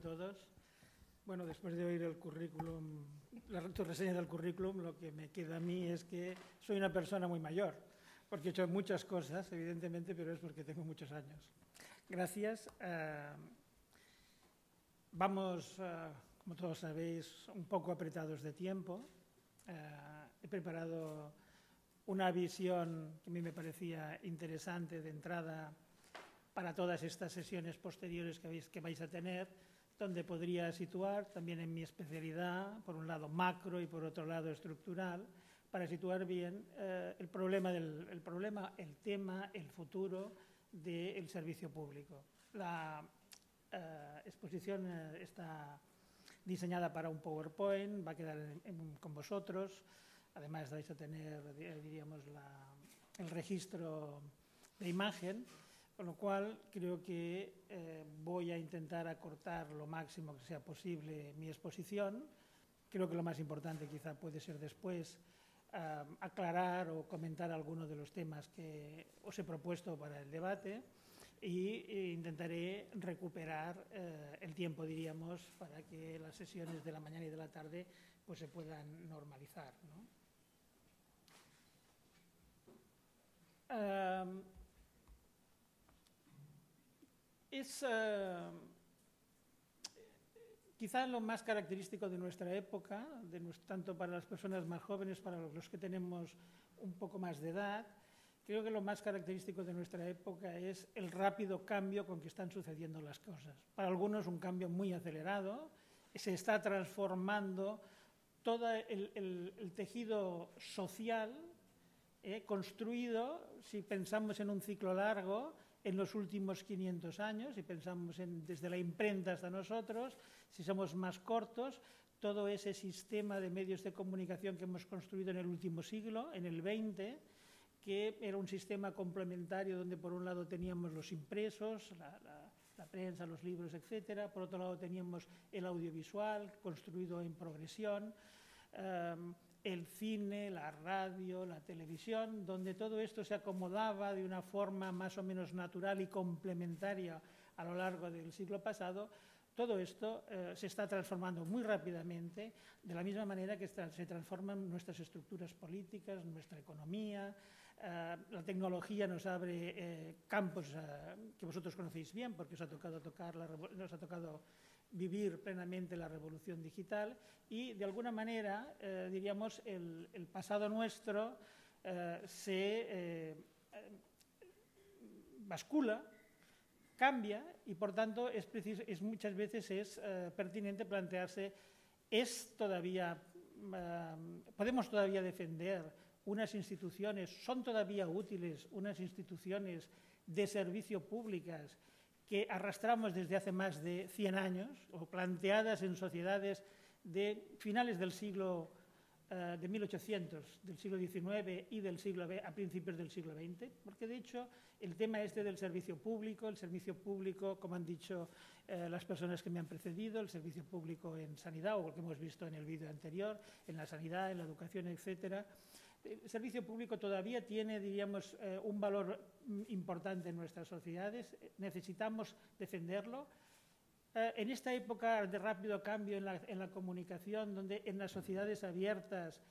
todos. Bueno, después de oír el currículum, tu reseña del currículum, lo que me queda a mí es que soy una persona muy mayor, porque he hecho muchas cosas, evidentemente, pero es porque tengo muchos años. Gracias. Vamos, como todos sabéis, un poco apretados de tiempo. He preparado una visión que a mí me parecía interesante de entrada para todas estas sesiones posteriores que vais a tener, donde podría situar también en mi especialidad, por un lado macro y por otro lado estructural, para situar bien el tema, el futuro del servicio público. La exposición está diseñada para un PowerPoint, va a quedar con vosotros. Además vais a tener, diríamos, el registro de imagen, con lo cual creo que voy a intentar acortar lo máximo que sea posible mi exposición. Creo que lo más importante quizá puede ser después aclarar o comentar algunos de los temas que os he propuesto para el debate e intentaré recuperar el tiempo, diríamos, para que las sesiones de la mañana y de la tarde pues, se puedan normalizar, ¿no? Quizá lo más característico de nuestra época, tanto para las personas más jóvenes, para los que tenemos un poco más de edad, creo que lo más característico de nuestra época es el rápido cambio con que están sucediendo las cosas. Para algunos un cambio muy acelerado, se está transformando todo el tejido social construido, si pensamos en un ciclo largo, en los últimos 500 años, si pensamos desde la imprenta hasta nosotros, si somos más cortos, todo ese sistema de medios de comunicación que hemos construido en el último siglo, en el XX, que era un sistema complementario donde por un lado teníamos los impresos, la prensa, los libros, etcétera, por otro lado teníamos el audiovisual construido en progresión, el cine, la radio, la televisión, donde todo esto se acomodaba de una forma más o menos natural y complementaria a lo largo del siglo pasado. Todo esto se está transformando muy rápidamente, de la misma manera que se transforman nuestras estructuras políticas, nuestra economía. La tecnología nos abre campos que vosotros conocéis bien, porque os ha tocado vivir plenamente la revolución digital y, de alguna manera, diríamos, el pasado nuestro se bascula, cambia y, por tanto, muchas veces es pertinente plantearse, ¿podemos todavía defender unas instituciones, son todavía útiles unas instituciones de servicio públicas que arrastramos desde hace más de 100 años o planteadas en sociedades de finales del siglo de 1800, del siglo XIX y a principios del siglo XX? Porque, de hecho, el tema del servicio público, como han dicho las personas que me han precedido, el servicio público en sanidad, o lo que hemos visto en el vídeo anterior, en la sanidad, en la educación, etcétera. El servicio público todavía tiene, diríamos, un valor importante en nuestras sociedades. Necesitamos defenderlo. En esta época de rápido cambio en la comunicación, donde en las sociedades abiertas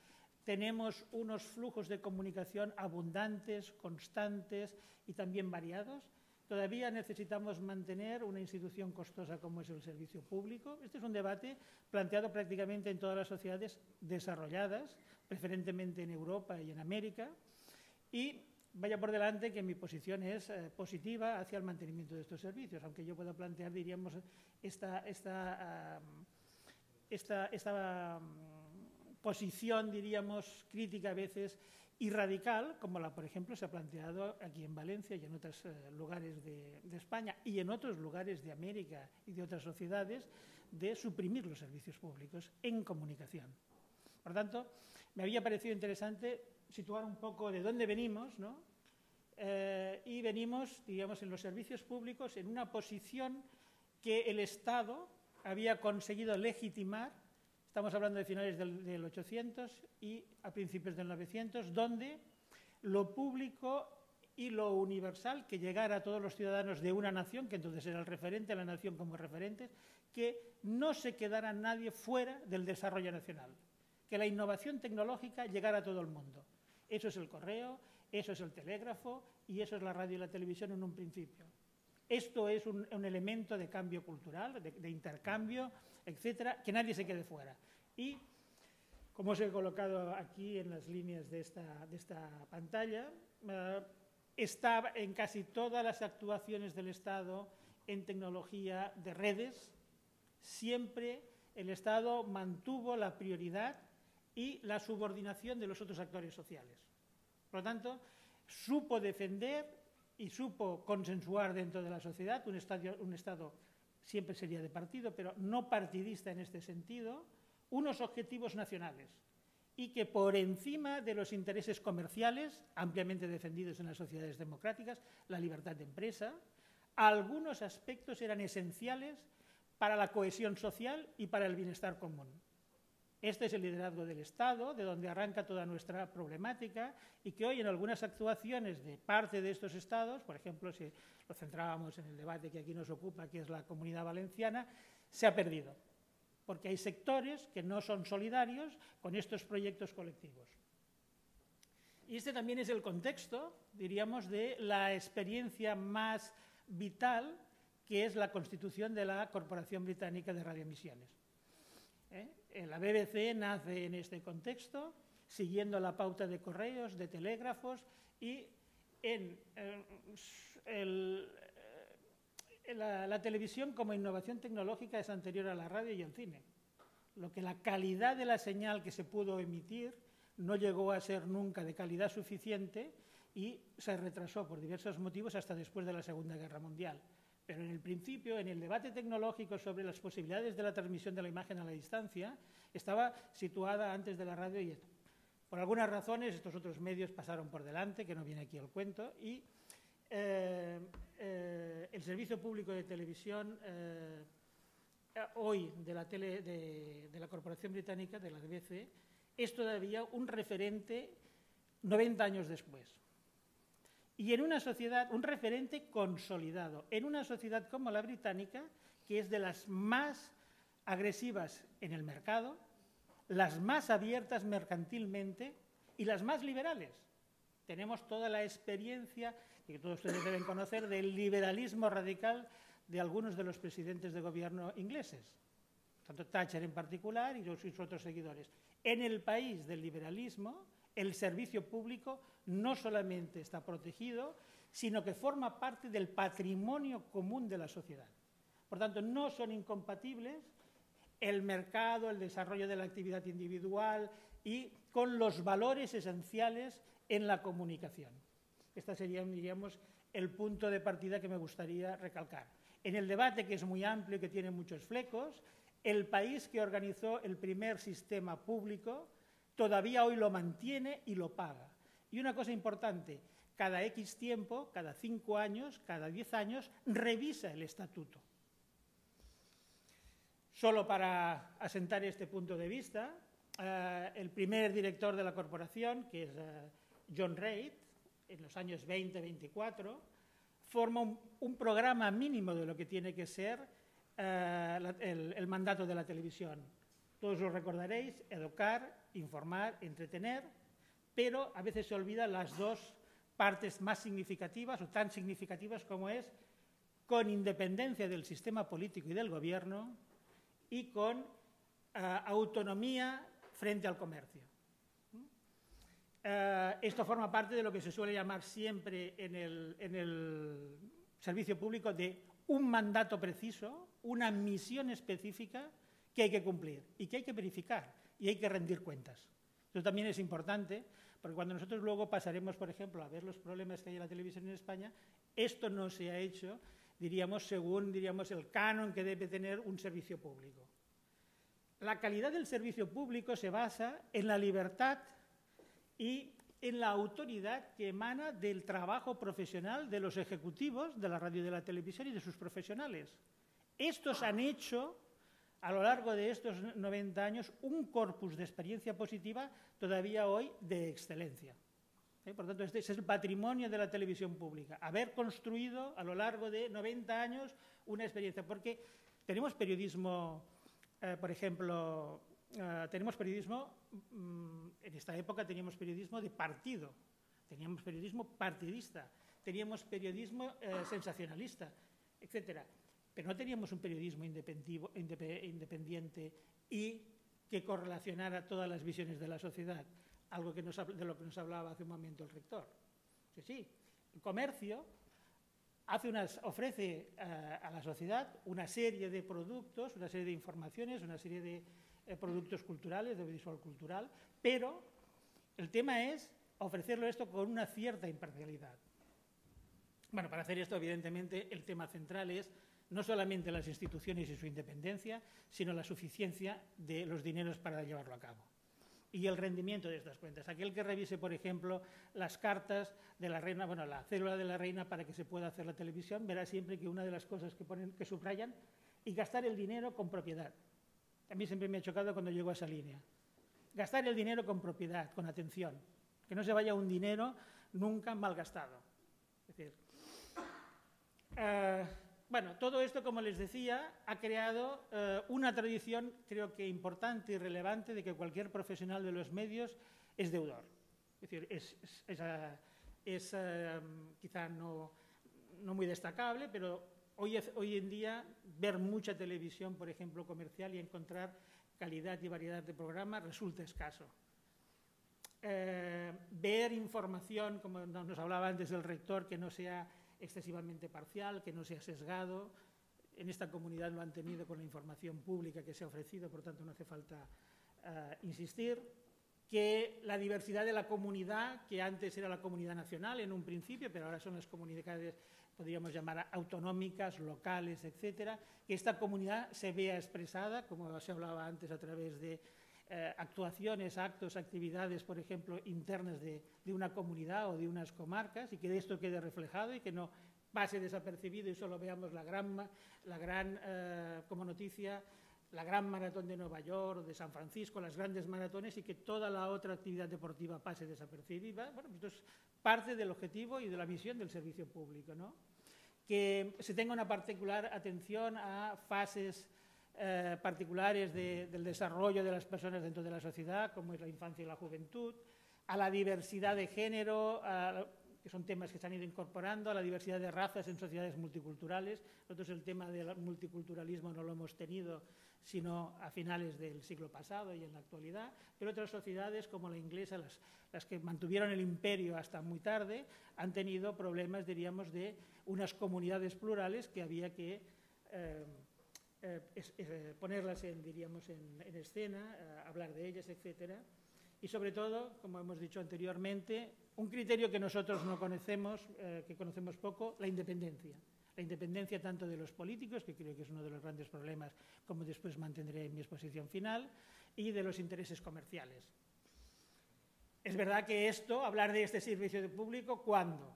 tenemos unos flujos de comunicación abundantes, constantes y también variados, todavía necesitamos mantener una institución costosa como es el servicio público. Este es un debate planteado prácticamente en todas las sociedades desarrolladas, preferentemente en Europa y en América, y vaya por delante que mi posición es positiva hacia el mantenimiento de estos servicios, aunque yo pueda plantear, diríamos, esta posición, diríamos, crítica a veces y radical, como por ejemplo, se ha planteado aquí en Valencia y en otros lugares de España y en otros lugares de América y de otras sociedades, de suprimir los servicios públicos en comunicación. Por tanto, me había parecido interesante situar un poco de dónde venimos, ¿no? Y venimos, digamos, en los servicios públicos en una posición que el Estado había conseguido legitimar. Estamos hablando de finales del 800 y a principios del 900, donde lo público y lo universal, que llegara a todos los ciudadanos de una nación, que entonces era el referente, la nación como referente, que no se quedara nadie fuera del desarrollo nacional, que la innovación tecnológica llegara a todo el mundo. Eso es el correo, eso es el telégrafo y eso es la radio y la televisión en un principio. Esto es un elemento de cambio cultural, de intercambio, etcétera, que nadie se quede fuera. Y, como os he colocado aquí en las líneas de esta pantalla, está en casi todas las actuaciones del Estado en tecnología de redes. Siempre el Estado mantuvo la prioridad y la subordinación de los otros actores sociales. Por lo tanto, supo defender y supo consensuar dentro de la sociedad un Estado siempre sería de partido, pero no partidista en este sentido, unos objetivos nacionales y que por encima de los intereses comerciales, ampliamente defendidos en las sociedades democráticas, la libertad de empresa, algunos aspectos eran esenciales para la cohesión social y para el bienestar común. Este es el liderazgo del Estado, de donde arranca toda nuestra problemática y que hoy en algunas actuaciones de parte de estos Estados, por ejemplo, si lo centrábamos en el debate que aquí nos ocupa, que es la Comunidad Valenciana, se ha perdido, porque hay sectores que no son solidarios con estos proyectos colectivos. Y este también es el contexto, diríamos, de la experiencia más vital, que es la constitución de la Corporación Británica de Radioemisiones. La BBC nace en este contexto, siguiendo la pauta de correos, de telégrafos, y la televisión como innovación tecnológica es anterior a la radio y al cine. Lo que la calidad de la señal que se pudo emitir no llegó a ser nunca de calidad suficiente y se retrasó por diversos motivos hasta después de la Segunda Guerra Mundial. Pero en el principio, en el debate tecnológico sobre las posibilidades de la transmisión de la imagen a la distancia, estaba situada antes de la radio y por algunas razones estos otros medios pasaron por delante, que no viene aquí el cuento, y el servicio público de televisión hoy de la Corporación Británica, de la BBC, es todavía un referente 90 años después. Y en una sociedad, un referente consolidado, en una sociedad como la británica, que es de las más agresivas en el mercado, las más abiertas mercantilmente y las más liberales. Tenemos toda la experiencia, que todos ustedes deben conocer, del liberalismo radical de algunos de los presidentes de gobierno ingleses, tanto Thatcher en particular y sus otros seguidores. En el país del liberalismo, el servicio público no solamente está protegido, sino que forma parte del patrimonio común de la sociedad. Por tanto, no son incompatibles el mercado, el desarrollo de la actividad individual y con los valores esenciales en la comunicación. Este sería, diríamos, el punto de partida que me gustaría recalcar. En el debate, que es muy amplio y que tiene muchos flecos, el país que organizó el primer sistema público todavía hoy lo mantiene y lo paga. Y una cosa importante, cada X tiempo, cada 5 años, cada 10 años, revisa el estatuto. Solo para asentar este punto de vista, el primer director de la corporación, que es John Reid, en los años 20-24, forma un programa mínimo de lo que tiene que ser el mandato de la televisión. Todos lo recordaréis: educar, informar, entretener, pero a veces se olvidan las dos partes más significativas o tan significativas como es con independencia del sistema político y del gobierno y con autonomía frente al comercio. Esto forma parte de lo que se suele llamar siempre en el servicio público de un mandato preciso, una misión específica que hay que cumplir y que hay que verificar y hay que rendir cuentas. Eso también es importante, porque cuando nosotros luego pasaremos, por ejemplo, a ver los problemas que hay en la televisión en España, esto no se ha hecho, diríamos, según el canon que debe tener un servicio público. La calidad del servicio público se basa en la libertad y en la autoridad que emana del trabajo profesional de los ejecutivos de la radio y de la televisión y de sus profesionales. Estos han hecho, a lo largo de estos 90 años, un corpus de experiencia positiva todavía hoy de excelencia. Por tanto, este es el patrimonio de la televisión pública, haber construido a lo largo de 90 años una experiencia, porque Tenemos periodismo, por ejemplo, tenemos periodismo, en esta época teníamos periodismo de partido, teníamos periodismo partidista, teníamos periodismo sensacionalista, etcétera. Pero no teníamos un periodismo independiente y que correlacionara todas las visiones de la sociedad, algo de lo que nos hablaba hace un momento el rector. Sí, el comercio ofrece a la sociedad una serie de productos, una serie de informaciones, una serie de productos culturales, de audiovisual cultural, pero el tema es ofrecerlo esto con una cierta imparcialidad. Bueno, para hacer esto, evidentemente, el tema central es no solamente las instituciones y su independencia, sino la suficiencia de los dineros para llevarlo a cabo. Y el rendimiento de estas cuentas. Aquel que revise, por ejemplo, las cartas de la reina, bueno, la cédula de la reina para que se pueda hacer la televisión, verá siempre que una de las cosas que subrayan y gastar el dinero con propiedad. A mí siempre me ha chocado cuando llego a esa línea. Gastar el dinero con propiedad, con atención. Que no se vaya un dinero nunca malgastado. Es decir, bueno, todo esto, como les decía, ha creado una tradición, creo que importante y relevante, de que cualquier profesional de los medios es deudor. Es decir, es quizá no muy destacable, pero hoy en día ver mucha televisión, por ejemplo, comercial, y encontrar calidad y variedad de programas resulta escaso. Ver información, como nos hablaba antes el rector, que no sea excesivamente parcial, que no sea sesgado. En esta comunidad lo han tenido con la información pública que se ha ofrecido, por tanto no hace falta insistir. Que la diversidad de la comunidad, que antes era la comunidad nacional en un principio, pero ahora son las comunidades, podríamos llamar autonómicas, locales, etcétera, que esta comunidad se vea expresada, como se hablaba antes, a través de actuaciones, actos, actividades, por ejemplo, internas de una comunidad o de unas comarcas, y que esto quede reflejado y que no pase desapercibido y solo veamos como noticia la gran maratón de Nueva York o de San Francisco, las grandes maratones, y que toda la otra actividad deportiva pase desapercibida. Bueno, esto es parte del objetivo y de la misión del servicio público, ¿no? Que se tenga una particular atención a fases particulares del desarrollo de las personas dentro de la sociedad, como es la infancia y la juventud, a la diversidad de género, que son temas que se han ido incorporando, a la diversidad de razas en sociedades multiculturales. Nosotros el tema del multiculturalismo no lo hemos tenido sino a finales del siglo pasado y en la actualidad, pero otras sociedades como la inglesa, las que mantuvieron el imperio hasta muy tarde, han tenido problemas, diríamos, de unas comunidades plurales que había que ponerlas diríamos, en escena, hablar de ellas, etcétera. Y sobre todo, como hemos dicho anteriormente, un criterio que nosotros no conocemos, que conocemos poco, la independencia. La independencia tanto de los políticos, que creo que es uno de los grandes problemas, como después mantendré en mi exposición final, y de los intereses comerciales. Es verdad que hablar de este servicio público, ¿cuándo?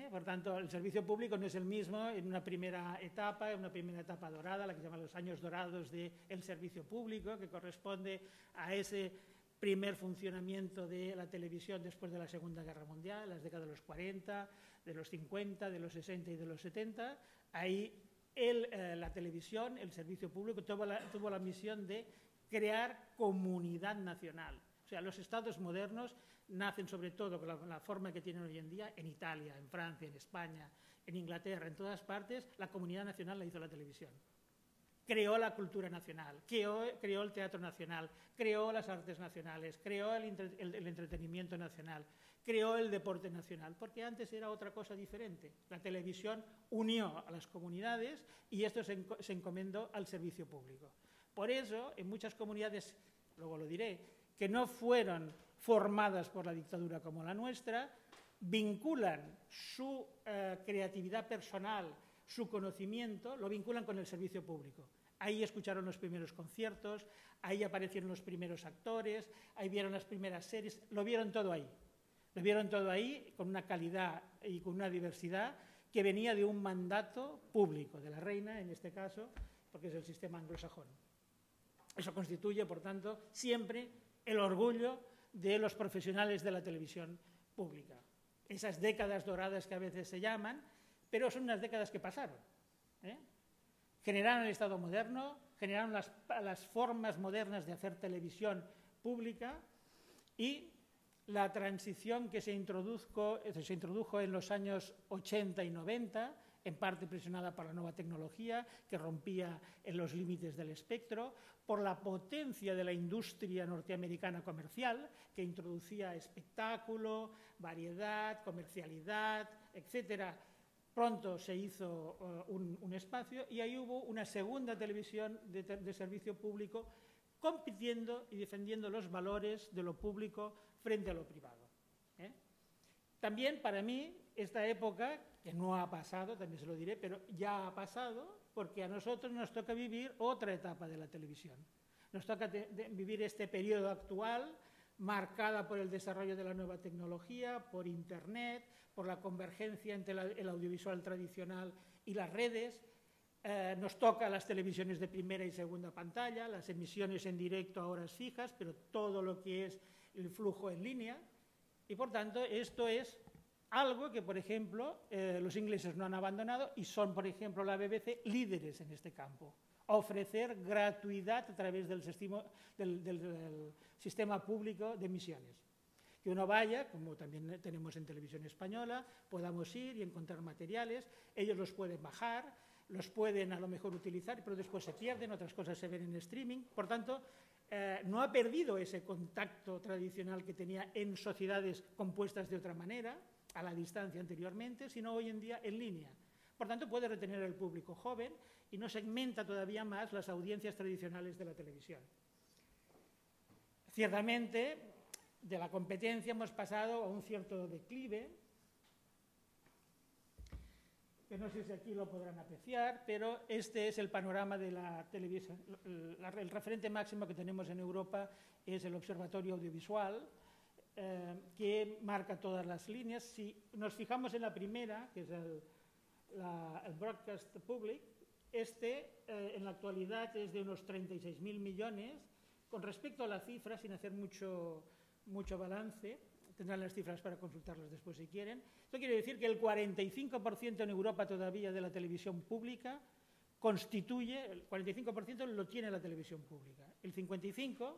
Por tanto, el servicio público no es el mismo en una primera etapa dorada, la que se llama los años dorados del servicio público, que corresponde a ese primer funcionamiento de la televisión después de la Segunda Guerra Mundial, las décadas de los 40, de los 50, de los 60 y de los 70. Ahí la televisión, el servicio público, tuvo la misión de crear comunidad nacional. O sea, los estados modernos nacen sobre todo con la forma que tienen hoy en día en Italia, en Francia, en España, en Inglaterra, en todas partes. La comunidad nacional la hizo la televisión. Creó la cultura nacional, creó el teatro nacional, creó las artes nacionales, creó el entretenimiento nacional, creó el deporte nacional, porque antes era otra cosa diferente. La televisión unió a las comunidades y esto se encomendó al servicio público. Por eso, en muchas comunidades, luego lo diré, que no fueron formadas por la dictadura como la nuestra, vinculan su creatividad personal, su conocimiento, lo vinculan con el servicio público. Ahí escucharon los primeros conciertos, ahí aparecieron los primeros actores, ahí vieron las primeras series, lo vieron todo ahí. Lo vieron todo ahí con una calidad y con una diversidad que venía de un mandato público, de la reina en este caso, porque es el sistema anglosajón. Eso constituye, por tanto, siempre el orgullo de los profesionales de la televisión pública. Esas décadas doradas que a veces se llaman, pero son unas décadas que pasaron. generaron el Estado moderno, generaron las formas modernas de hacer televisión pública y la transición que se introdujo en los años 80 y 90, en parte presionada por la nueva tecnología que rompía en los límites del espectro, por la potencia de la industria norteamericana comercial que introducía espectáculo, variedad, comercialidad, etcétera. Pronto se hizo un espacio y ahí hubo una segunda televisión de servicio público compitiendo y defendiendo los valores de lo público frente a lo privado. También para mí esta época, que no ha pasado, también se lo diré, pero ya ha pasado porque a nosotros nos toca vivir otra etapa de la televisión. Nos toca vivir este periodo actual marcada por el desarrollo de la nueva tecnología, por Internet, por la convergencia entre el audiovisual tradicional y las redes. Nos toca las televisiones de primera y segunda pantalla, las emisiones en directo a horas fijas, pero todo lo que es el flujo en línea. Y por tanto, esto es algo que, por ejemplo, los ingleses no han abandonado y son, por ejemplo, la BBC, líderes en este campo. Ofrecer gratuidad a través del sistema público de emisiones. Que uno vaya, como también tenemos en Televisión Española, podamos ir y encontrar materiales, ellos los pueden bajar, los pueden a lo mejor utilizar, pero después se pierden, otras cosas se ven en streaming. Por tanto, no ha perdido ese contacto tradicional que tenía en sociedades compuestas de otra manera, a la distancia anteriormente, sino hoy en día en línea. Por tanto, puede retener el público joven y no segmenta todavía más las audiencias tradicionales de la televisión. Ciertamente, de la competencia hemos pasado a un cierto declive, que no sé si aquí lo podrán apreciar, pero este es el panorama de la televisión. El referente máximo que tenemos en Europa es el Observatorio Audiovisual, que marca todas las líneas. Si nos fijamos en la primera, que es el Broadcast Public, en la actualidad es de unos 36.000 millones. Con respecto a la cifra, sin hacer mucho balance, tendrán las cifras para consultarlas después si quieren. Esto quiere decir que el 45% en Europa todavía de la televisión pública constituye, el 45% lo tiene la televisión pública, el 55%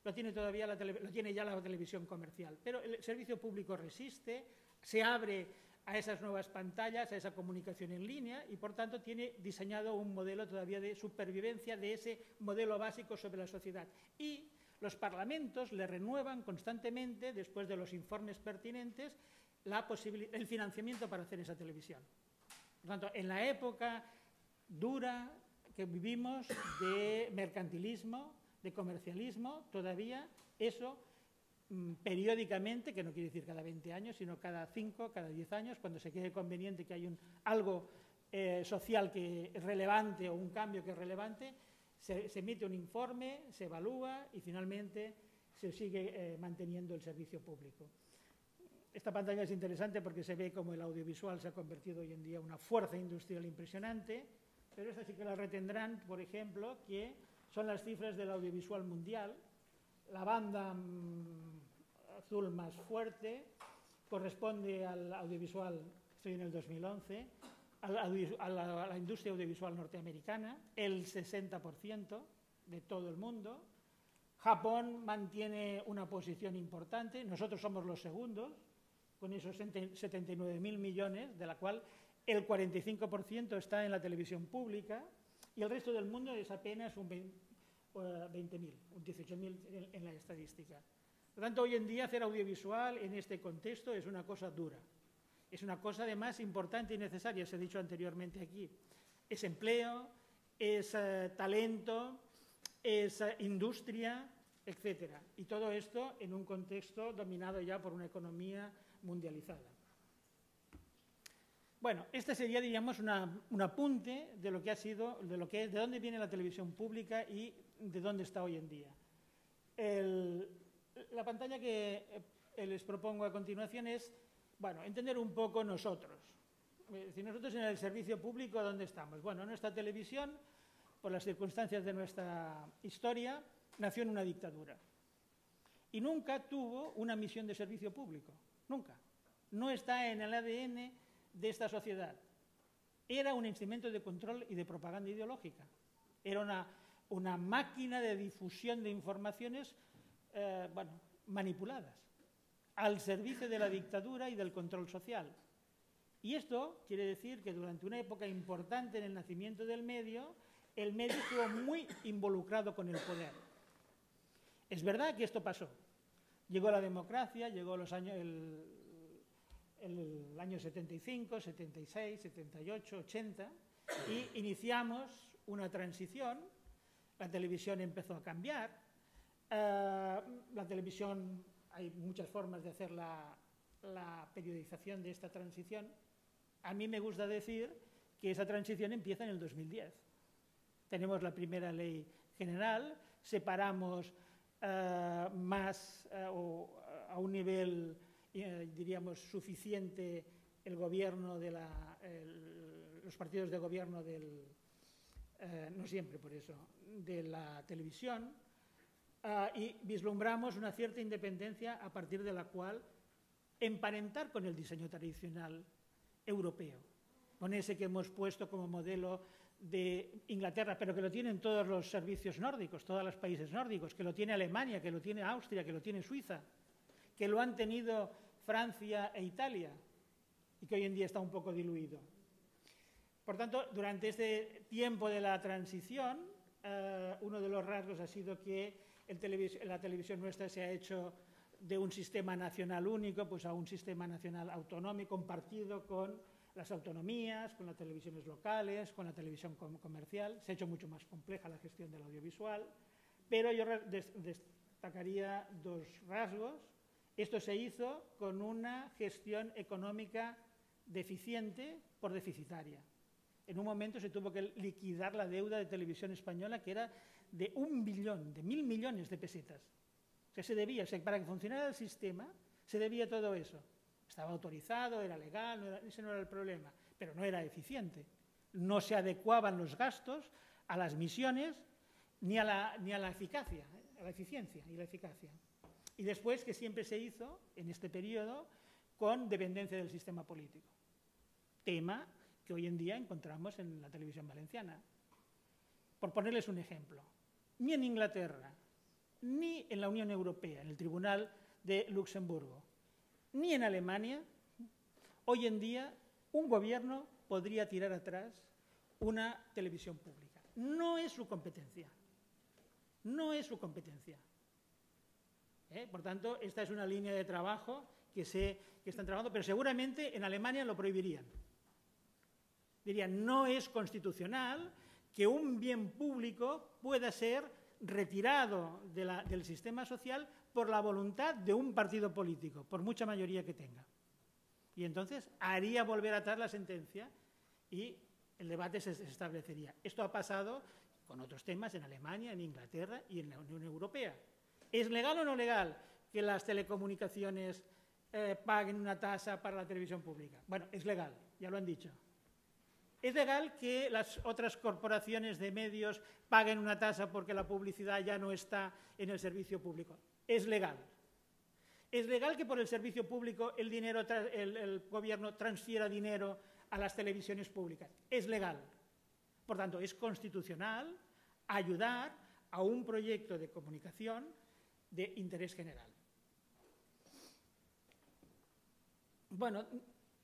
lo tiene ya la televisión comercial, pero el servicio público resiste, se abre a esas nuevas pantallas, a esa comunicación en línea y por tanto tiene diseñado un modelo todavía de supervivencia de ese modelo básico sobre la sociedad. Y los parlamentos le renuevan constantemente, después de los informes pertinentes, el financiamiento para hacer esa televisión. Por tanto, en la época dura que vivimos de mercantilismo, de comercialismo, todavía eso periódicamente, que no quiere decir cada 20 años, sino cada 5, cada 10 años, cuando se quede conveniente que hay algo social que es relevante o un cambio que es relevante, se emite un informe, se evalúa y finalmente se sigue manteniendo el servicio público. Esta pantalla es interesante porque se ve cómo el audiovisual se ha convertido hoy en día en una fuerza industrial impresionante, pero esta sí que la retendrán, por ejemplo, que son las cifras del audiovisual mundial. La banda azul más fuerte corresponde al audiovisual, estoy en el 2011, a la industria audiovisual norteamericana, el 60% de todo el mundo. Japón mantiene una posición importante, nosotros somos los segundos, con esos 79.000 millones, de la cual el 45% está en la televisión pública, y el resto del mundo es apenas un 20.000, un 18.000 en la estadística. Por lo tanto, hoy en día hacer audiovisual en este contexto es una cosa dura. Es una cosa además importante y necesaria, se ha dicho anteriormente aquí. Es empleo, es talento, es industria, etcétera. Y todo esto en un contexto dominado ya por una economía mundializada. Bueno, este sería, diríamos, un apunte de lo que ha sido, de dónde viene la televisión pública y de dónde está hoy en día. La pantalla que les propongo a continuación es, bueno, entender un poco nosotros. Es decir, nosotros en el servicio público, ¿dónde estamos? Bueno, nuestra televisión, por las circunstancias de nuestra historia, nació en una dictadura. Y nunca tuvo una misión de servicio público. Nunca. No está en el ADN de esta sociedad. Era un instrumento de control y de propaganda ideológica. Era una máquina de difusión de informaciones manipuladas al servicio de la dictadura y del control social. Y esto quiere decir que durante una época importante en el nacimiento del medio, el medio estuvo muy involucrado con el poder. Es verdad que esto pasó. Llegó la democracia, llegó el año 75, 76, 78, 80, y iniciamos una transición. La televisión empezó a cambiar. La televisión, hay muchas formas de hacer la periodización de esta transición. A mí me gusta decir que esa transición empieza en el 2010. Tenemos la primera ley general, separamos más a un nivel, diríamos, suficiente el gobierno de los partidos de gobierno no siempre por eso, de la televisión, y vislumbramos una cierta independencia a partir de la cual emparentar con el diseño tradicional europeo, con ese que hemos puesto como modelo de Inglaterra, pero que lo tienen todos los servicios nórdicos, todos los países nórdicos, que lo tiene Alemania, que lo tiene Austria, que lo tiene Suiza, que lo han tenido Francia e Italia, y que hoy en día está un poco diluido. Por tanto, durante este tiempo de la transición, uno de los rasgos ha sido que la televisión nuestra se ha hecho de un sistema nacional único pues a un sistema nacional autonómico compartido con las autonomías, con las televisiones locales, con la televisión comercial. Se ha hecho mucho más compleja la gestión del audiovisual, pero yo destacaría dos rasgos. Esto se hizo con una gestión económica deficiente por deficitaria. En un momento se tuvo que liquidar la deuda de Televisión Española, que era de 1 billón, de 1.000 millones de pesetas. O sea, se debía, para que funcionara el sistema, se debía todo eso. Estaba autorizado, era legal, ese no era el problema, pero no era eficiente. No se adecuaban los gastos a las misiones ni a la eficacia, a la eficiencia y la eficacia. Y después, que siempre se hizo, en este periodo, con dependencia del sistema político. Tema que hoy en día encontramos en la televisión valenciana. Por ponerles un ejemplo, ni en Inglaterra, ni en la Unión Europea, en el Tribunal de Luxemburgo, ni en Alemania, hoy en día un gobierno podría tirar atrás una televisión pública. No es su competencia. No es su competencia. Por tanto, esta es una línea de trabajo que están trabajando, pero seguramente en Alemania lo prohibirían. Dirían, no es constitucional que un bien público pueda ser retirado del sistema social por la voluntad de un partido político, por mucha mayoría que tenga. Y entonces haría volver atrás la sentencia y el debate se establecería. Esto ha pasado con otros temas en Alemania, en Inglaterra y en la Unión Europea. ¿Es legal o no legal que las telecomunicaciones paguen una tasa para la televisión pública? Bueno, es legal, ya lo han dicho. ¿Es legal que las otras corporaciones de medios paguen una tasa porque la publicidad ya no está en el servicio público? Es legal. ¿Es legal que por el servicio público el gobierno transfiera dinero a las televisiones públicas? Es legal. Por tanto, es constitucional ayudar a un proyecto de comunicación de interés general. Bueno,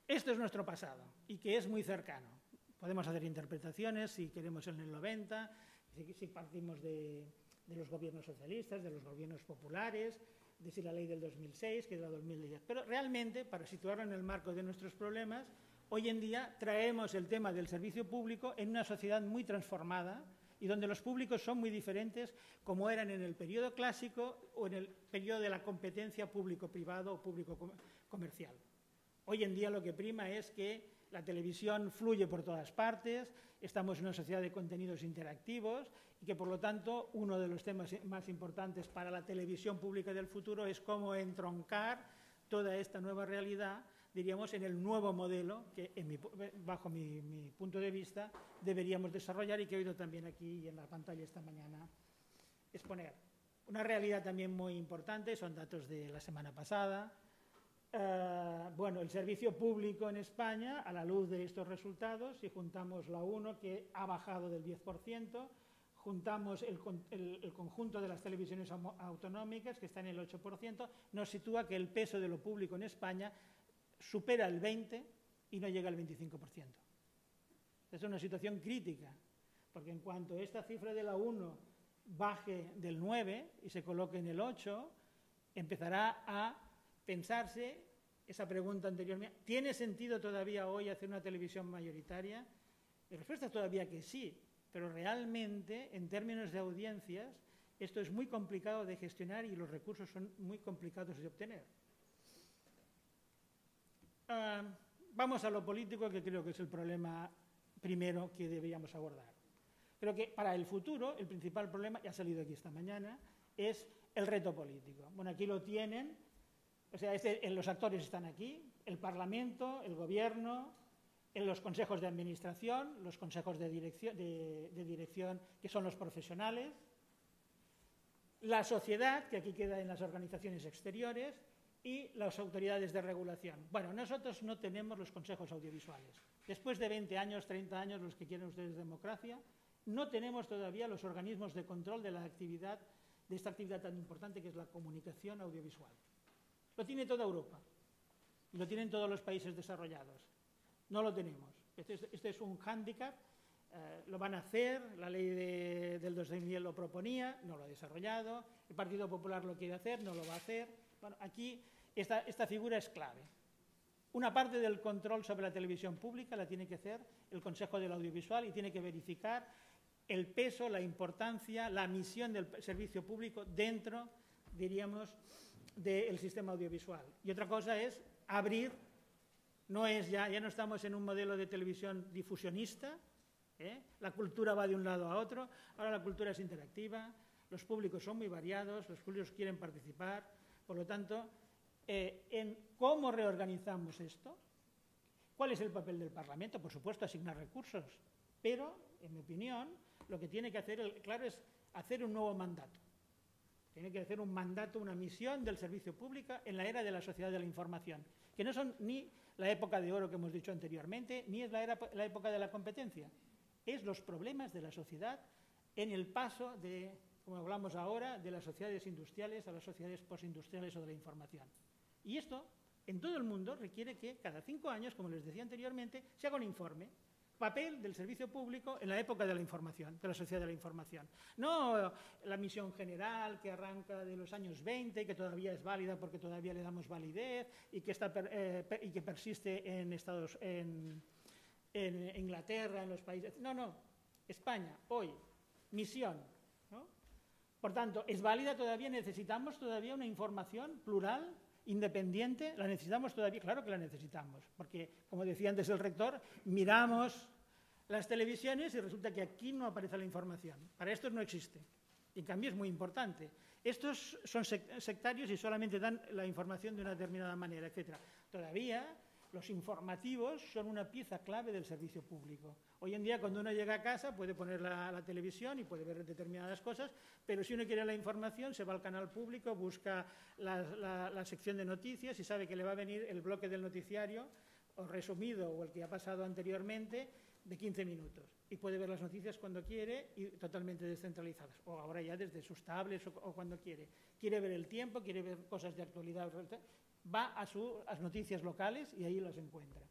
esto es nuestro pasado y que es muy cercano. Podemos hacer interpretaciones si queremos en el 90, si partimos de los gobiernos socialistas, de los gobiernos populares, de si la ley del 2006, que es la 2010. Pero realmente, para situarlo en el marco de nuestros problemas, hoy en día traemos el tema del servicio público en una sociedad muy transformada y donde los públicos son muy diferentes como eran en el periodo clásico o en el periodo de la competencia público-privado o público-comercial. Hoy en día lo que prima es que la televisión fluye por todas partes, estamos en una sociedad de contenidos interactivos y que, por lo tanto, uno de los temas más importantes para la televisión pública del futuro es cómo entroncar toda esta nueva realidad, diríamos, en el nuevo modelo que, bajo mi punto de vista, deberíamos desarrollar y que he oído también aquí en la pantalla esta mañana exponer. Una realidad también muy importante, son datos de la semana pasada. Bueno, el servicio público en España, a la luz de estos resultados, si juntamos la 1, que ha bajado del 10%, juntamos el conjunto de las televisiones autonómicas, que está en el 8%, nos sitúa que el peso de lo público en España supera el 20% y no llega al 25%. Es una situación crítica, porque en cuanto esta cifra de la 1 baje del 9 y se coloque en el 8, empezará a pensarse esa pregunta anteriormente: ¿tiene sentido todavía hoy hacer una televisión mayoritaria? La respuesta es todavía que sí, pero realmente, en términos de audiencias, esto es muy complicado de gestionar y los recursos son muy complicados de obtener. Vamos a lo político, que creo que es el problema primero que deberíamos abordar. Creo que para el futuro el principal problema, ya ha salido aquí esta mañana, es el reto político. Bueno, aquí lo tienen, o sea, los actores están aquí, el Parlamento, el Gobierno, en los consejos de administración, los consejos de dirección, que son los profesionales, la sociedad, que aquí queda en las organizaciones exteriores, y las autoridades de regulación. Bueno, nosotros no tenemos los consejos audiovisuales. Después de 20 años, 30 años, los que quieren ustedes democracia, no tenemos todavía los organismos de control de la actividad, de esta actividad tan importante que es la comunicación audiovisual. Lo tiene toda Europa y lo tienen todos los países desarrollados. No lo tenemos. Este es un hándicap. Lo van a hacer, la ley del 2010 lo proponía, no lo ha desarrollado, el Partido Popular lo quiere hacer, no lo va a hacer. Bueno, aquí esta figura es clave. Una parte del control sobre la televisión pública la tiene que hacer el Consejo del Audiovisual y tiene que verificar el peso, la importancia, la misión del servicio público dentro, diríamos, del sistema audiovisual. Y otra cosa es abrir, ya no estamos en un modelo de televisión difusionista, la cultura va de un lado a otro, ahora la cultura es interactiva, los públicos son muy variados, los públicos quieren participar, por lo tanto, en cómo reorganizamos esto, cuál es el papel del Parlamento, por supuesto, asignar recursos, pero, en mi opinión, lo que tiene que hacer, claro, es hacer un nuevo mandato. Tiene que hacer un mandato, una misión del servicio público en la era de la sociedad de la información, que no son ni la época de oro que hemos dicho anteriormente, ni es la época de la competencia. Es los problemas de la sociedad en el paso de, como hablamos ahora, de las sociedades industriales a las sociedades postindustriales o de la información. Y esto, en todo el mundo, requiere que cada 5 años, como les decía anteriormente, se haga un informe. Papel del servicio público en la época de la información, de la sociedad de la información. No la misión general que arranca de los años 20, que todavía es válida porque todavía le damos validez y que persiste en Inglaterra, en los países. No, España, hoy, misión, ¿no? Por tanto, ¿es válida todavía? ¿Necesitamos todavía una información plural, independiente? ¿La necesitamos todavía? Claro que la necesitamos, porque, como decía antes el rector, miramos las televisiones y resulta que aquí no aparece la información. Para estos no existe. En cambio, es muy importante. Estos son sectarios y solamente dan la información de una determinada manera, etc. Todavía los informativos son una pieza clave del servicio público. Hoy en día, cuando uno llega a casa, puede poner la televisión y puede ver determinadas cosas, pero si uno quiere la información, se va al canal público, busca la sección de noticias y sabe que le va a venir el bloque del noticiario, o resumido, o el que ha pasado anteriormente, de 15 minutos. Y puede ver las noticias cuando quiere y totalmente descentralizadas, o ahora ya desde sus tablets o cuando quiere. Quiere ver el tiempo, quiere ver cosas de actualidad, va a las noticias locales y ahí las encuentra.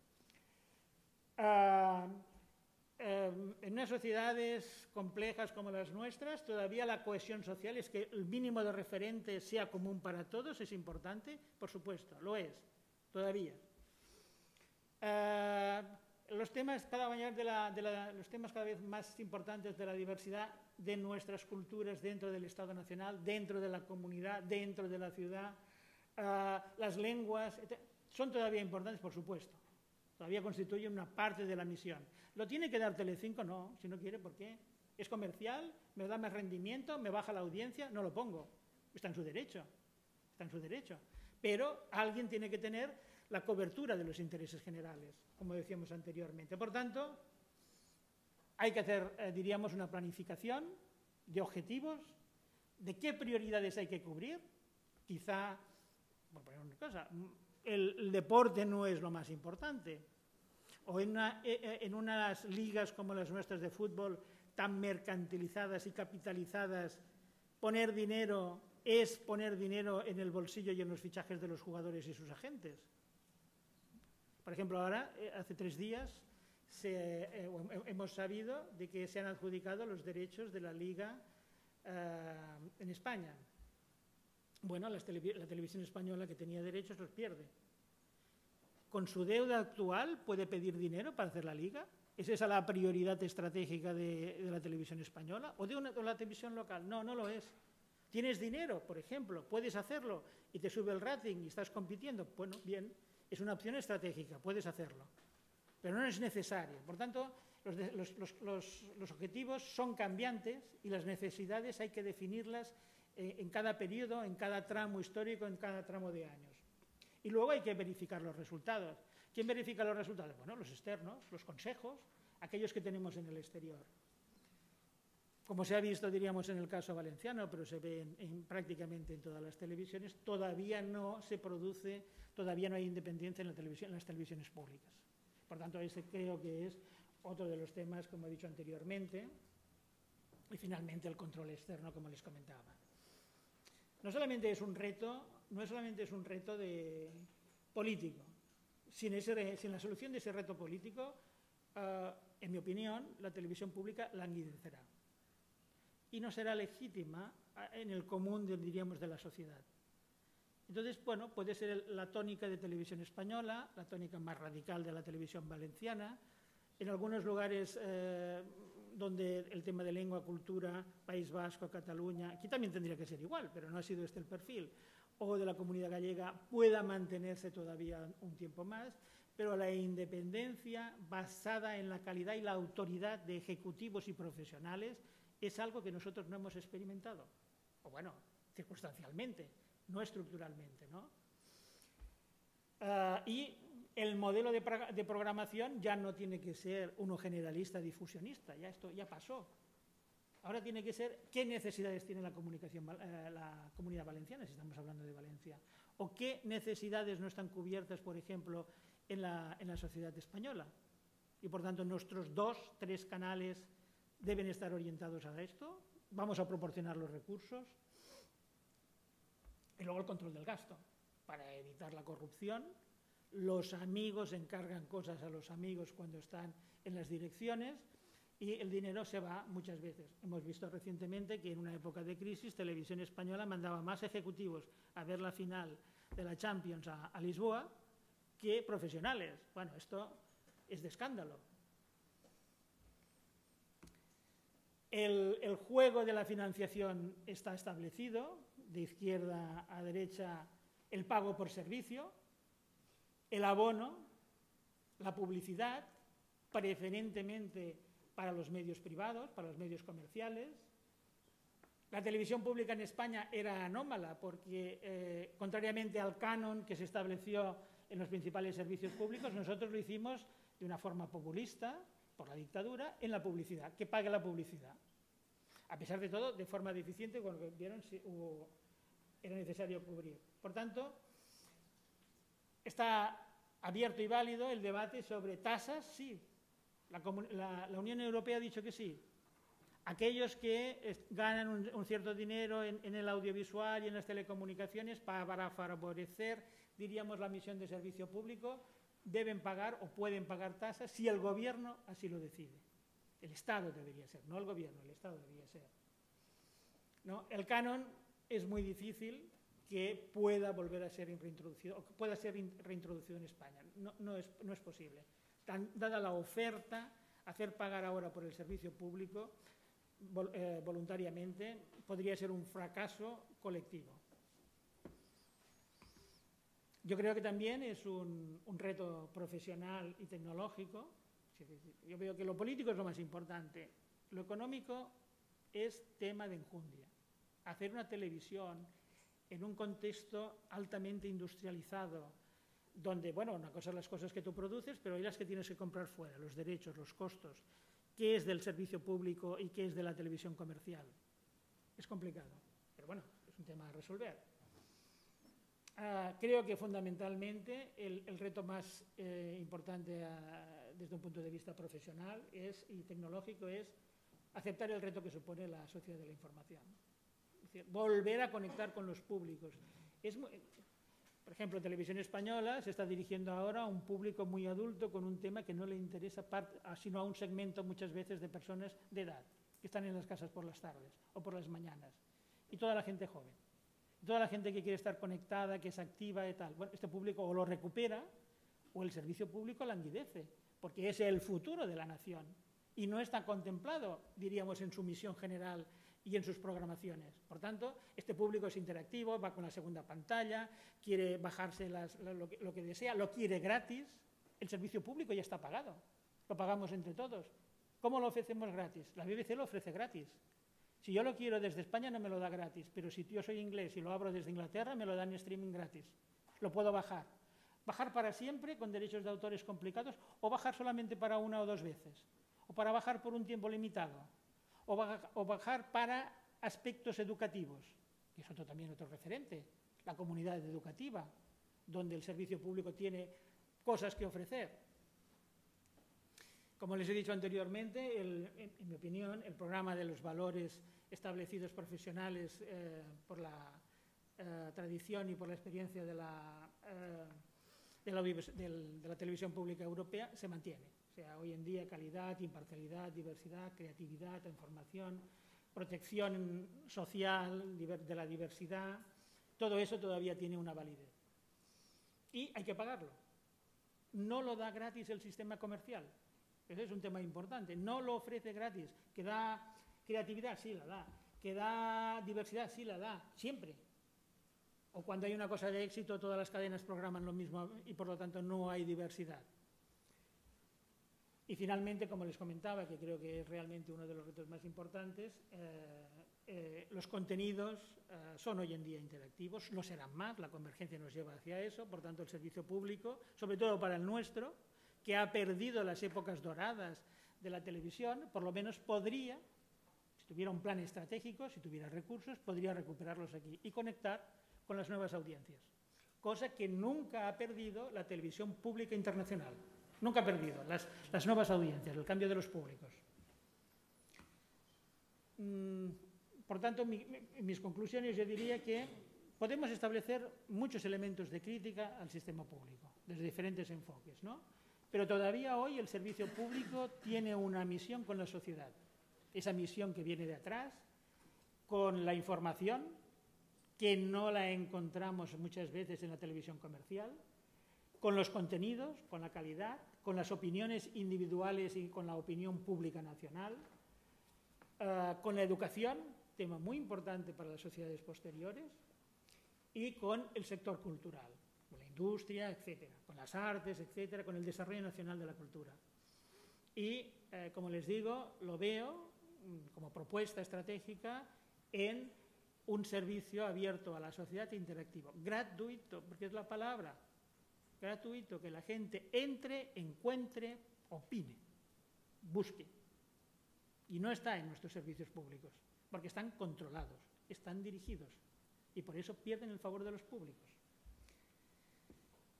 En unas sociedades complejas como las nuestras, todavía la cohesión social, es que el mínimo de referente sea común para todos, es importante, por supuesto, lo es, todavía. Los temas cada vez más importantes de la diversidad de nuestras culturas dentro del Estado Nacional, dentro de la comunidad, dentro de la ciudad, las lenguas, son todavía importantes, por supuesto. Todavía constituyen una parte de la misión. ¿Lo tiene que dar Telecinco? No, si no quiere, ¿por qué? ¿Es comercial? ¿Me da más rendimiento? ¿Me baja la audiencia? No lo pongo. Está en su derecho. Está en su derecho. Pero alguien tiene que tener la cobertura de los intereses generales, como decíamos anteriormente. Por tanto, hay que hacer, diríamos, una planificación de objetivos, de qué prioridades hay que cubrir. Quizá, por poner una cosa, el deporte no es lo más importante. O en unas ligas como las nuestras de fútbol, tan mercantilizadas y capitalizadas, poner dinero es poner dinero en el bolsillo y en los fichajes de los jugadores y sus agentes. Por ejemplo, ahora, hace 3 días, hemos sabido de que se han adjudicado los derechos de la Liga en España. Bueno, la televisión española que tenía derechos los pierde. ¿Con su deuda actual puede pedir dinero para hacer la Liga? ¿Es esa la prioridad estratégica de la televisión española? ¿O de la televisión local? No, no lo es. ¿Tienes dinero, por ejemplo? ¿Puedes hacerlo y te sube el rating y estás compitiendo? Bueno, bien, es una opción estratégica, puedes hacerlo. Pero no es necesario. Por tanto, los objetivos son cambiantes y las necesidades hay que definirlas en cada periodo, en cada tramo histórico, en cada tramo de años. Y luego hay que verificar los resultados. ¿Quién verifica los resultados? Bueno, los externos, los consejos, aquellos que tenemos en el exterior. Como se ha visto, diríamos, en el caso valenciano, pero se ve prácticamente en todas las televisiones, todavía no se produce, todavía no hay independencia en las televisiones públicas. Por tanto, ese creo que es otro de los temas, como he dicho anteriormente, y finalmente el control externo, como les comentaba. No solamente es un reto político. Sin la solución de ese reto político, en mi opinión, la televisión pública languidecerá y no será legítima en el común, diríamos, de la sociedad. Entonces, bueno, puede ser la tónica de televisión española, la tónica más radical de la televisión valenciana, en algunos lugares donde el tema de lengua, cultura, País Vasco, Cataluña, aquí también tendría que ser igual, pero no ha sido este el perfil, o de la comunidad gallega, pueda mantenerse todavía un tiempo más, pero la independencia basada en la calidad y la autoridad de ejecutivos y profesionales es algo que nosotros no hemos experimentado, o bueno, circunstancialmente, no estructuralmente, ¿no? Y el modelo de programación ya no tiene que ser uno generalista, difusionista, ya esto ya pasó. Ahora tiene que ser qué necesidades tiene la comunidad valenciana, si estamos hablando de Valencia, o qué necesidades no están cubiertas, por ejemplo, en la sociedad española. Y por tanto, nuestros 2, 3 canales deben estar orientados a esto, vamos a proporcionar los recursos, y luego el control del gasto, para evitar la corrupción. Los amigos encargan cosas a los amigos cuando están en las direcciones y el dinero se va muchas veces. Hemos visto recientemente que en una época de crisis, Televisión Española mandaba más ejecutivos a ver la final de la Champions a Lisboa que profesionales. Bueno, esto es de escándalo. El juego de la financiación está establecido, de izquierda a derecha, el pago por servicio, el abono, la publicidad, preferentemente para los medios privados, para los medios comerciales. La televisión pública en España era anómala porque, contrariamente al canon que se estableció en los principales servicios públicos, nosotros lo hicimos de una forma populista, por la dictadura, en la publicidad, que pague la publicidad. A pesar de todo, de forma deficiente, cuando vieron si era necesario cubrir. Por tanto, está abierto y válido el debate sobre tasas, sí. La Unión Europea ha dicho que sí. Aquellos que ganan un cierto dinero en el audiovisual y en las telecomunicaciones para favorecer, diríamos, la misión de servicio público, deben pagar o pueden pagar tasas si el gobierno así lo decide. El Estado debería ser, no el gobierno, el Estado debería ser. ¿No? El canon es muy difícil que pueda volver a ser reintroducido, o que pueda ser reintroducido en España. No es posible. Dada la oferta, hacer pagar ahora por el servicio público voluntariamente podría ser un fracaso colectivo. Yo creo que también es un reto profesional y tecnológico. Yo veo que lo político es lo más importante. Lo económico es tema de enjundia. Hacer una televisión en un contexto altamente industrializado, donde, bueno, una cosa son las cosas que tú produces, pero hay las que tienes que comprar fuera, los derechos, los costos, qué es del servicio público y qué es de la televisión comercial. Es complicado, pero bueno, es un tema a resolver. Creo que fundamentalmente el reto más importante desde un punto de vista profesional y tecnológico es aceptar el reto que supone la sociedad de la información. Es decir, volver a conectar con los públicos. Por ejemplo, Televisión Española se está dirigiendo ahora a un público muy adulto con un tema que no le interesa, sino a un segmento muchas veces de personas de edad, que están en las casas por las tardes o por las mañanas, y toda la gente joven. Toda la gente que quiere estar conectada, que es activa y tal. Bueno, este público o lo recupera o el servicio público languidece, porque es el futuro de la nación y no está contemplado, diríamos, en su misión general y en sus programaciones. Por tanto, este público es interactivo, va con la segunda pantalla, quiere bajarse lo que desea, lo quiere gratis. El servicio público ya está pagado, lo pagamos entre todos. ¿Cómo lo ofrecemos gratis? La BBC lo ofrece gratis. Si yo lo quiero desde España no me lo da gratis, pero si yo soy inglés y lo abro desde Inglaterra me lo dan en streaming gratis. Lo puedo bajar. Bajar para siempre con derechos de autores complicados o bajar solamente para una o dos veces. O para bajar por un tiempo limitado. O bajar para aspectos educativos, que es también otro referente, la comunidad educativa, donde el servicio público tiene cosas que ofrecer. Como les he dicho anteriormente, en mi opinión, el programa de los valores establecidos profesionales por la tradición y por la experiencia de la televisión pública europea se mantiene. O sea, hoy en día calidad, imparcialidad, diversidad, creatividad, información, protección social de la diversidad, todo eso todavía tiene una validez. Y hay que pagarlo. No lo da gratis el sistema comercial. Ese es un tema importante. No lo ofrece gratis. Que da creatividad, sí la da. Que da diversidad, sí la da. Siempre. O cuando hay una cosa de éxito, todas las cadenas programan lo mismo y por lo tanto no hay diversidad. Y finalmente, como les comentaba, que creo que es realmente uno de los retos más importantes, los contenidos son hoy en día interactivos, lo serán más, la convergencia nos lleva hacia eso, por tanto el servicio público, sobre todo para el nuestro, que ha perdido las épocas doradas de la televisión, por lo menos podría, si tuviera un plan estratégico, si tuviera recursos, podría recuperarlos aquí y conectar con las nuevas audiencias, cosa que nunca ha perdido la televisión pública internacional, nunca ha perdido las nuevas audiencias, el cambio de los públicos. Por tanto, en mis conclusiones yo diría que podemos establecer muchos elementos de crítica al sistema público, desde diferentes enfoques, ¿no? Pero todavía hoy el servicio público tiene una misión con la sociedad. Esa misión que viene de atrás, con la información, que no la encontramos muchas veces en la televisión comercial, con los contenidos, con la calidad, con las opiniones individuales y con la opinión pública nacional, con la educación, tema muy importante para las sociedades posteriores, y con el sector cultural, con la industria, etcétera, con las artes, etcétera, con el desarrollo nacional de la cultura. Y, como les digo, lo veo como propuesta estratégica en un servicio abierto a la sociedad interactivo, gratuito, porque es la palabra, gratuito, que la gente entre, encuentre, opine, busque. Y no está en nuestros servicios públicos, porque están controlados, están dirigidos, y por eso pierden el favor de los públicos.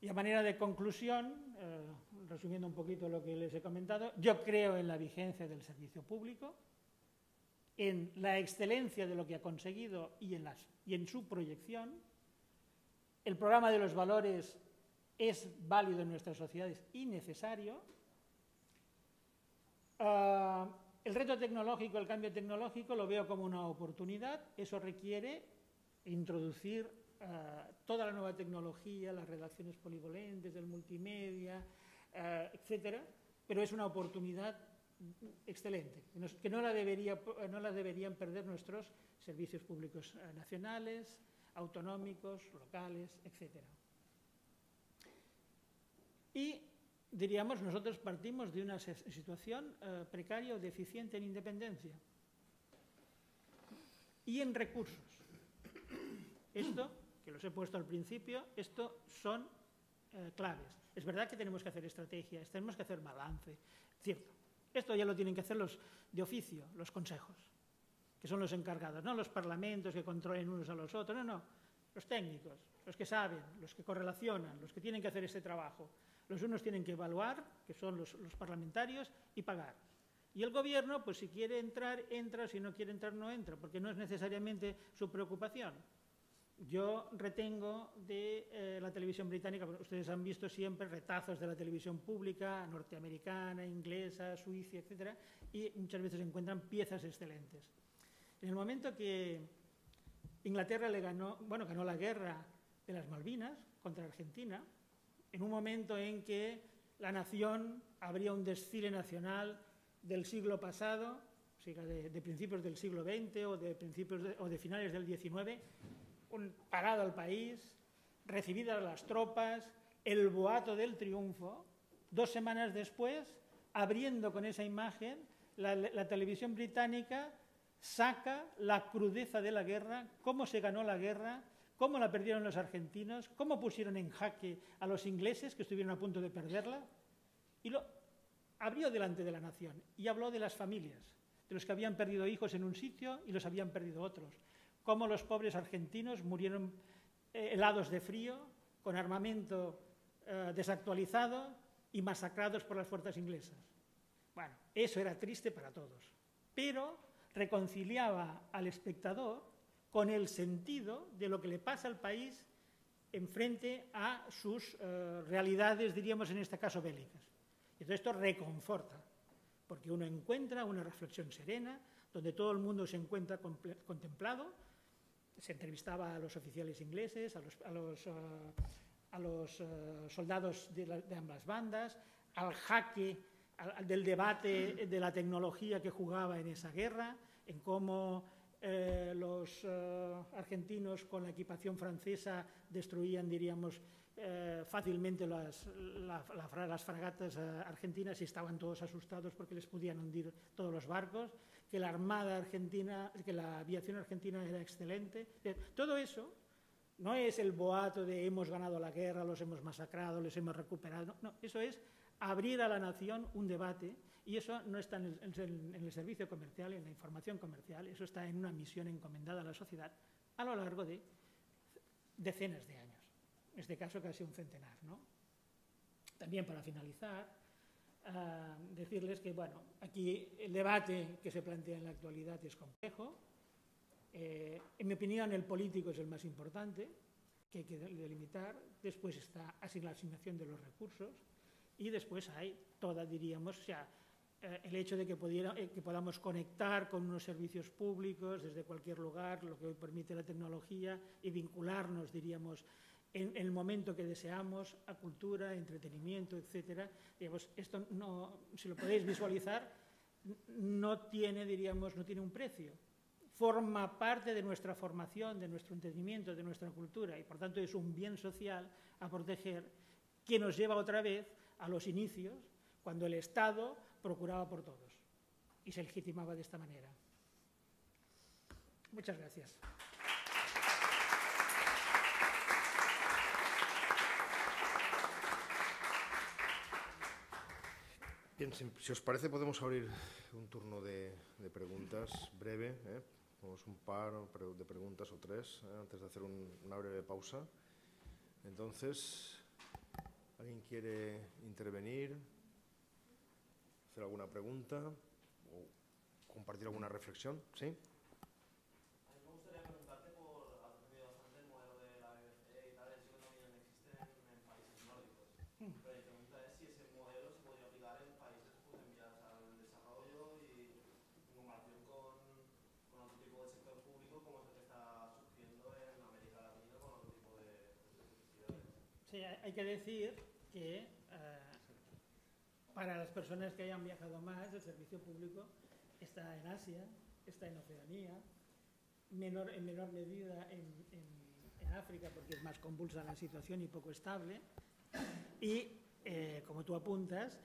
Y a manera de conclusión, resumiendo un poquito lo que les he comentado, yo creo en la vigencia del servicio público, en la excelencia de lo que ha conseguido y en su proyección. El programa de los valores es válido en nuestras sociedades y necesario. El reto tecnológico, el cambio tecnológico, lo veo como una oportunidad. Eso requiere introducir toda la nueva tecnología, las redacciones polivalentes, el multimedia, etcétera, pero es una oportunidad excelente, que no la deberían perder nuestros servicios públicos nacionales, autonómicos, locales, etcétera. Y diríamos, nosotros partimos de una situación precaria o deficiente en independencia y en recursos. Esto, que los he puesto al principio, esto son claves. Es verdad que tenemos que hacer estrategias, tenemos que hacer balance, cierto. Esto ya lo tienen que hacer los de oficio, los consejos, que son los encargados, no los parlamentos que controlen unos a los otros, no. los técnicos, los que saben, los que correlacionan, los que tienen que hacer este trabajo. Los unos tienen que evaluar, que son los parlamentarios, y pagar. Y el gobierno, pues si quiere entrar, entra, si no quiere entrar, no entra, porque no es necesariamente su preocupación. Yo retengo de la televisión británica, ustedes han visto siempre retazos de la televisión pública, norteamericana, inglesa, suiza, etcétera, y muchas veces encuentran piezas excelentes. En el momento que Inglaterra ganó la guerra de las Malvinas contra Argentina, en un momento en que la nación abría un desfile nacional del siglo pasado, o sea, de principios del siglo XX o de finales del XIX, parado al país, recibidas las tropas, el boato del triunfo. 2 semanas después, abriendo con esa imagen, la televisión británica saca la crudeza de la guerra, cómo se ganó la guerra, cómo la perdieron los argentinos, cómo pusieron en jaque a los ingleses, que estuvieron a punto de perderla, y lo abrió delante de la nación y habló de las familias, de los que habían perdido hijos en un sitio y los habían perdido otros, cómo los pobres argentinos murieron helados de frío, con armamento desactualizado y masacrados por las fuerzas inglesas. Bueno, eso era triste para todos, pero reconciliaba al espectador con el sentido de lo que le pasa al país en frente a sus realidades, diríamos en este caso bélicas. Y todo esto reconforta, porque uno encuentra una reflexión serena, donde todo el mundo se encuentra contemplado. Se entrevistaba a los oficiales ingleses, a los soldados de ambas bandas, al jaque del debate de la tecnología que jugaba en esa guerra, en cómo los argentinos con la equipación francesa destruían, diríamos, fácilmente las fragatas argentinas y estaban todos asustados porque les podían hundir todos los barcos, que la armada argentina, que la aviación argentina era excelente. Todo eso no es el boato de hemos ganado la guerra, los hemos masacrado, les hemos recuperado. No, eso es abrir a la nación un debate, y eso no está en el servicio comercial, en la información comercial, eso está en una misión encomendada a la sociedad a lo largo de decenas de años. En este caso casi un centenar, ¿no? También para finalizar, decirles que, bueno, aquí el debate que se plantea en la actualidad es complejo. En mi opinión, el político es el más importante, que hay que delimitar. Después está la asignación de los recursos y después hay toda, diríamos, o sea, el hecho de que podamos conectar con unos servicios públicos desde cualquier lugar, lo que hoy permite la tecnología, y vincularnos, diríamos, en el momento que deseamos, a cultura, entretenimiento, etcétera. Digamos, esto no, si lo podéis visualizar, no tiene, diríamos, no tiene un precio. Forma parte de nuestra formación, de nuestro entendimiento, de nuestra cultura, y por tanto es un bien social a proteger, que nos lleva otra vez a los inicios, cuando el Estado procuraba por todos y se legitimaba de esta manera. Muchas gracias. Bien, si os parece podemos abrir un turno de preguntas breve, Tenemos un par de preguntas o 3 antes de hacer una breve pausa. Entonces, ¿alguien quiere intervenir, hacer alguna pregunta o compartir alguna reflexión? ¿Sí? Sí, hay que decir que para las personas que hayan viajado más, el servicio público está en Asia, está en Oceanía, en menor medida en África, porque es más convulsa la situación y poco estable, y, como tú apuntas,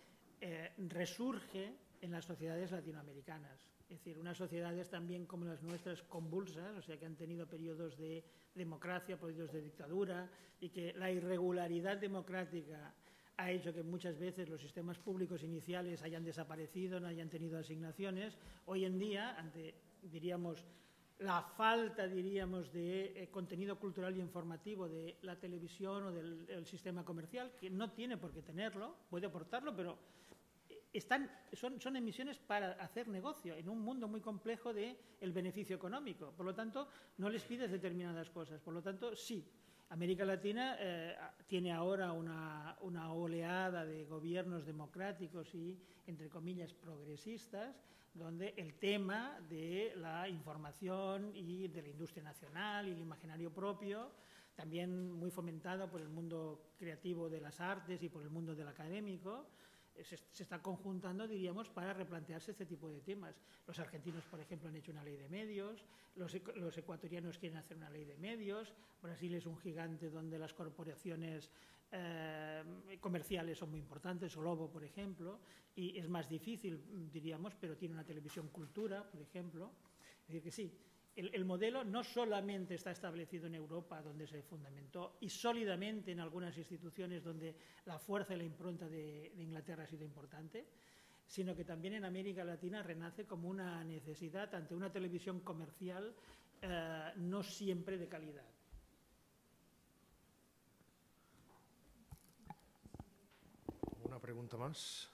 resurge en las sociedades latinoamericanas. Es decir, unas sociedades también como las nuestras convulsas, o sea, que han tenido periodos de democracia, periodos de dictadura, y que la irregularidad democrática ha hecho que muchas veces los sistemas públicos iniciales hayan desaparecido, no hayan tenido asignaciones. Hoy en día, ante, diríamos, la falta, diríamos, de contenido cultural y informativo de la televisión o del sistema comercial, que no tiene por qué tenerlo, puede aportarlo, pero son emisiones para hacer negocio en un mundo muy complejo del beneficio económico. Por lo tanto, no les pides determinadas cosas. Por lo tanto, sí, América Latina tiene ahora una oleada de gobiernos democráticos y, entre comillas, progresistas, donde el tema de la información y de la industria nacional y el imaginario propio, también muy fomentado por el mundo creativo de las artes y por el mundo del académico, se está conjuntando, diríamos, para replantearse este tipo de temas. Los argentinos, por ejemplo, han hecho una ley de medios, los ecuatorianos quieren hacer una ley de medios, Brasil es un gigante donde las corporaciones comerciales son muy importantes, Globo, por ejemplo, y es más difícil, diríamos, pero tiene una televisión cultura, por ejemplo. Es decir, que sí, el modelo no solamente está establecido en Europa, donde se fundamentó, y sólidamente en algunas instituciones donde la fuerza y la impronta de Inglaterra ha sido importante, sino que también en América Latina renace como una necesidad ante una televisión comercial no siempre de calidad. ¿Una pregunta más?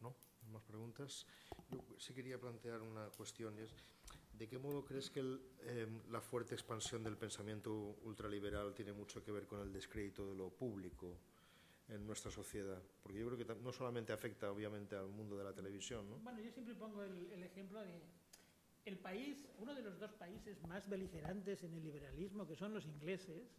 ¿No? ¿Más preguntas? Yo sí quería plantear una cuestión, es ¿de qué modo crees que la fuerte expansión del pensamiento ultraliberal tiene mucho que ver con el descrédito de lo público en nuestra sociedad? Porque yo creo que no solamente afecta, obviamente, al mundo de la televisión, ¿no? Bueno, yo siempre pongo el ejemplo de el país, uno de los dos países más beligerantes en el liberalismo, que son los ingleses,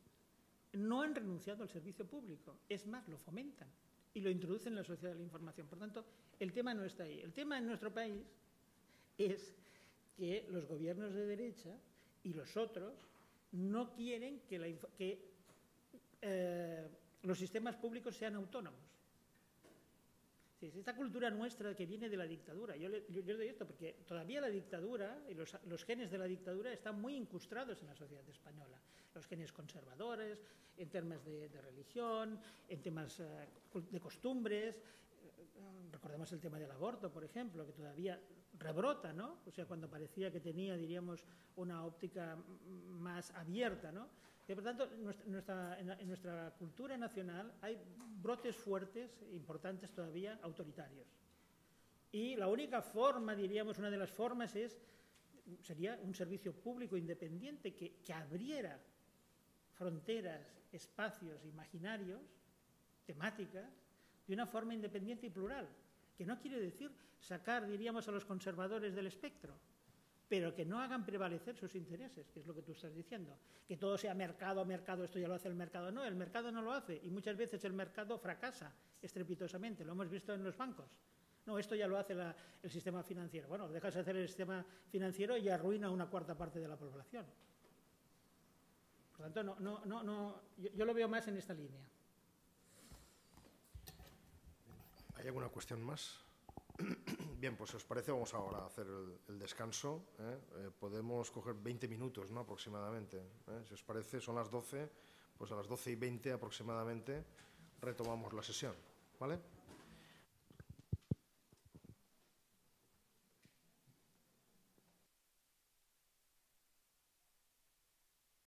no han renunciado al servicio público, es más, lo fomentan y lo introducen en la sociedad de la información. Por tanto, el tema no está ahí. El tema en nuestro país es que los gobiernos de derecha y los otros no quieren que los sistemas públicos sean autónomos. Esta cultura nuestra que viene de la dictadura, yo le doy esto porque todavía la dictadura y los genes de la dictadura están muy incrustados en la sociedad española. Los genes conservadores, en temas de religión, en temas de costumbres. Recordemos el tema del aborto, por ejemplo, que todavía rebrota, ¿no? O sea, cuando parecía que tenía, diríamos, una óptica más abierta, ¿no? Y por tanto, en nuestra cultura nacional hay brotes fuertes, importantes todavía, autoritarios. Y la única forma, diríamos, una de las formas sería un servicio público independiente que abriera fronteras, espacios imaginarios, temáticas, de una forma independiente y plural, que no quiere decir sacar, diríamos, a los conservadores del espectro, pero que no hagan prevalecer sus intereses, que es lo que tú estás diciendo. Que todo sea mercado, esto ya lo hace el mercado. No, el mercado no lo hace, y muchas veces el mercado fracasa estrepitosamente, lo hemos visto en los bancos. No, esto ya lo hace el sistema financiero. Bueno, dejas de hacer el sistema financiero y arruina una cuarta parte de la población. Por tanto, yo lo veo más en esta línea. ¿Hay alguna cuestión más? Bien, pues si os parece vamos ahora a hacer el descanso. Podemos coger 20 minutos, ¿no? Aproximadamente. Si os parece, son las 12, pues a las 12:20 aproximadamente retomamos la sesión. ¿Vale?